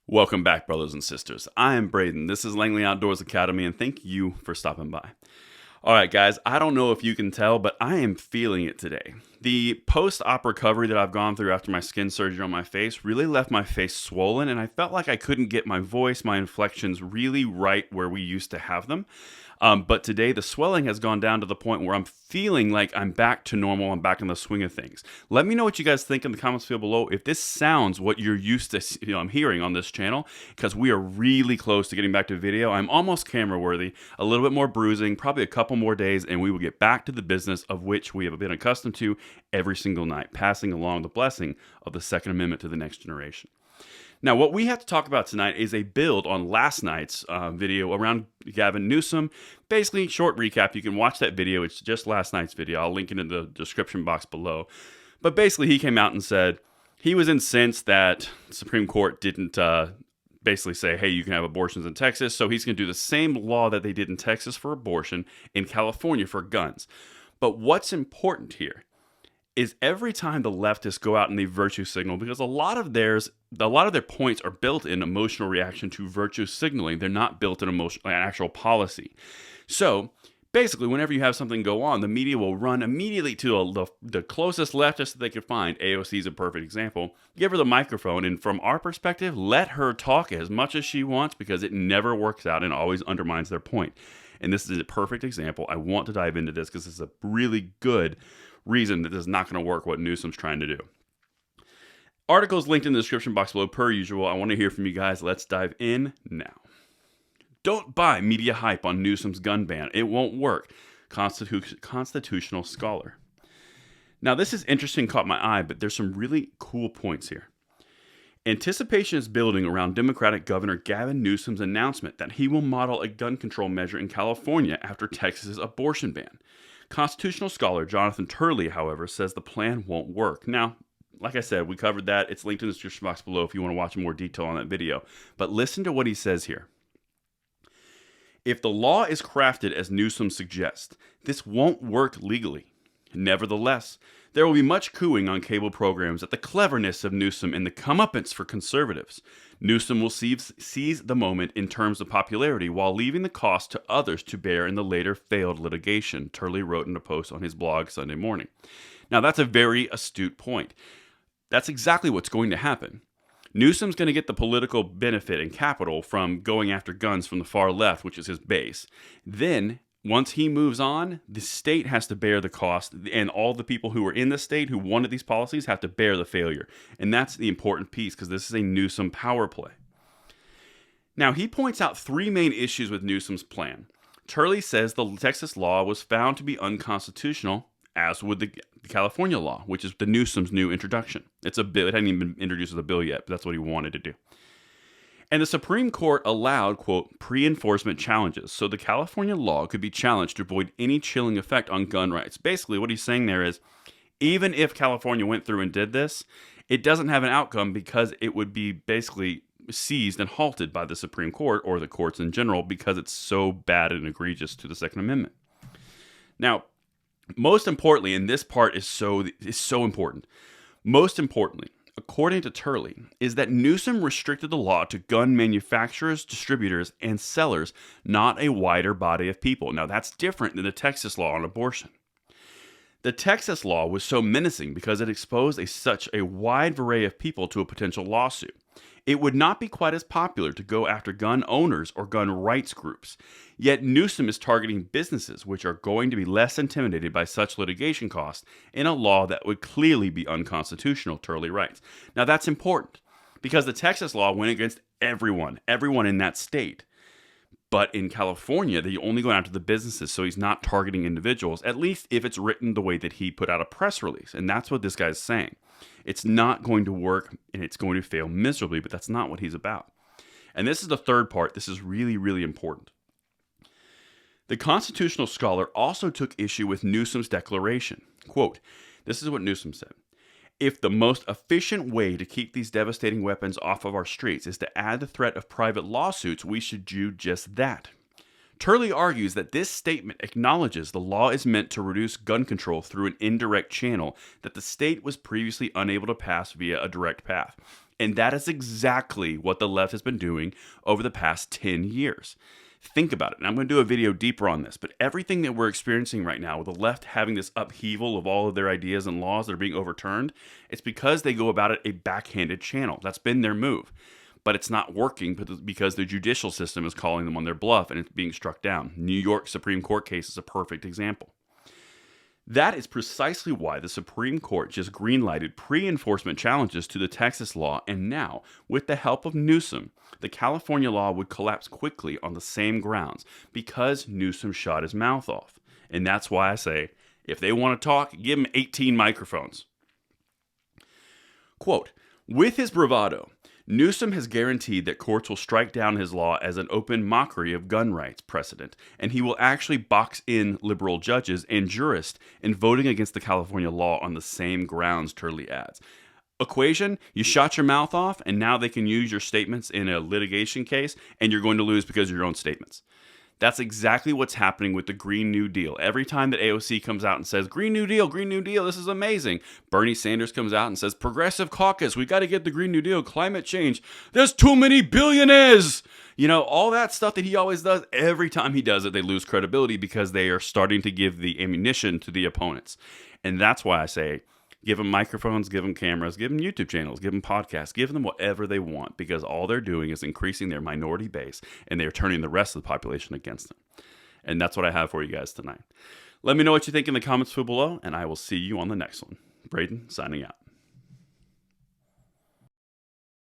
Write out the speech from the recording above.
Welcome back, brothers and sisters. I am Braden. This is Langley Outdoors Academy, and thank you for stopping by. All right, guys, I don't know if you can tell, but I am feeling it today. The post-op recovery that I've gone through after my skin surgery on my face really left my face swollen, and I felt like I couldn't get my voice, my inflections really right where we used to have them. But today, the swelling has gone down to the point where I'm feeling like I'm back to normal. I'm back in the swing of things. Let me know what you guys think in the comments field below. If this sounds what you're used to, I'm hearing on this channel, because we are really close to getting back to video. I'm almost camera worthy. A little bit more bruising, probably a couple more days, and we will get back to the business of which we have been accustomed to every single night, passing along the blessing of the Second Amendment to the next generation. Now, what we have to talk about tonight is a build on last night's video around Gavin Newsom. Basically, short recap, you can watch that video. It's just last night's video. I'll link it in the description box below. But basically, he came out and said he was incensed that the Supreme Court didn't basically say, hey, you can have abortions in Texas. So he's going to do the same law that they did in Texas for abortion in California for guns. But what's important here is every time the leftists go out and they virtue signal, because a lot of their points are built in emotional reaction to virtue signaling. They're not built in actual policy. So basically, whenever you have something go on, the media will run immediately to the closest leftist that they could find. AOC is a perfect example. Give her the microphone, and from our perspective, let her talk as much as she wants, because it never works out and always undermines their point. And this is a perfect example. I want to dive into this because this is a really good reason that this is not going to work what Newsom's trying to do. Articles linked in the description box below per usual. I want to hear from you guys. Let's dive in now. Don't buy media hype on Newsom's gun ban. It won't work. Constitutional scholar. Now, this is interesting, caught my eye, but there's some really cool points here. Anticipation is building around Democratic Governor Gavin Newsom's announcement that he will model a gun control measure in California after Texas's abortion ban. Constitutional scholar Jonathan Turley, however, says the plan won't work. Now, like I said, we covered that. It's linked in the description box below if you want to watch more detail on that video. But listen to what he says here. If the law is crafted as Newsom suggests, this won't work legally. Nevertheless, there will be much cooing on cable programs at the cleverness of Newsom and the comeuppance for conservatives. Newsom will seize the moment in terms of popularity while leaving the cost to others to bear in the later failed litigation, Turley wrote in a post on his blog Sunday morning. Now, that's a very astute point. That's exactly what's going to happen. Newsom's going to get the political benefit and capital from going after guns from the far left, which is his base. Then, once he moves on, the state has to bear the cost, and all the people who were in the state who wanted these policies have to bear the failure. And that's the important piece, because this is a Newsom power play. Now, he points out three main issues with Newsom's plan. Turley says the Texas law was found to be unconstitutional, as would the California law, which is the Newsom's new introduction. It's a bill. It hadn't even been introduced as a bill yet, but that's what he wanted to do. And the Supreme Court allowed, quote, pre-enforcement challenges, so the California law could be challenged to avoid any chilling effect on gun rights. Basically, what he's saying there is, even if California went through and did this, it doesn't have an outcome because it would be basically seized and halted by the Supreme Court or the courts in general because it's so bad and egregious to the Second Amendment. Now, most importantly, and this part is so important, most importantly, according to Turley, is that Newsom restricted the law to gun manufacturers, distributors, and sellers, not a wider body of people. Now, that's different than the Texas law on abortion. The Texas law was so menacing because it exposed such a wide array of people to a potential lawsuit. It would not be quite as popular to go after gun owners or gun rights groups. Yet Newsom is targeting businesses which are going to be less intimidated by such litigation costs in a law that would clearly be unconstitutional, Turley writes. Now that's important because the Texas law went against everyone in that state. But in California, they only go after the businesses, so he's not targeting individuals, at least if it's written the way that he put out a press release. And that's what this guy's saying. It's not going to work, and it's going to fail miserably, but that's not what he's about. And this is the third part. This is really, really important. The constitutional scholar also took issue with Newsom's declaration. Quote, this is what Newsom said. If the most efficient way to keep these devastating weapons off of our streets is to add the threat of private lawsuits, we should do just that. Turley argues that this statement acknowledges the law is meant to reduce gun control through an indirect channel that the state was previously unable to pass via a direct path. And that is exactly what the left has been doing over the past 10 years. Think about it. And I'm going to do a video deeper on this, but everything that we're experiencing right now with the left having this upheaval of all of their ideas and laws that are being overturned, it's because they go about it a backhanded channel. That's been their move. But it's not working because the judicial system is calling them on their bluff and it's being struck down. New York Supreme Court case is a perfect example. That is precisely why the Supreme Court just greenlighted pre-enforcement challenges to the Texas law, and now, with the help of Newsom, the California law would collapse quickly on the same grounds because Newsom shot his mouth off. And that's why I say, if they want to talk, give them 18 microphones. Quote, with his bravado, Newsom has guaranteed that courts will strike down his law as an open mockery of gun rights precedent, and he will actually box in liberal judges and jurists in voting against the California law on the same grounds, Turley adds. Equation, you shot your mouth off, and now they can use your statements in a litigation case, and you're going to lose because of your own statements. That's exactly what's happening with the Green New Deal. Every time that AOC comes out and says, Green New Deal, this is amazing. Bernie Sanders comes out and says, Progressive Caucus, we got to get the Green New Deal, climate change. There's too many billionaires. You know, all that stuff that he always does, every time he does it, they lose credibility because they are starting to give the ammunition to the opponents. And that's why I say, give them microphones, give them cameras, give them YouTube channels, give them podcasts, give them whatever they want, because all they're doing is increasing their minority base and they're turning the rest of the population against them. And that's what I have for you guys tonight. Let me know what you think in the comments below, and I will see you on the next one. Braden, signing out.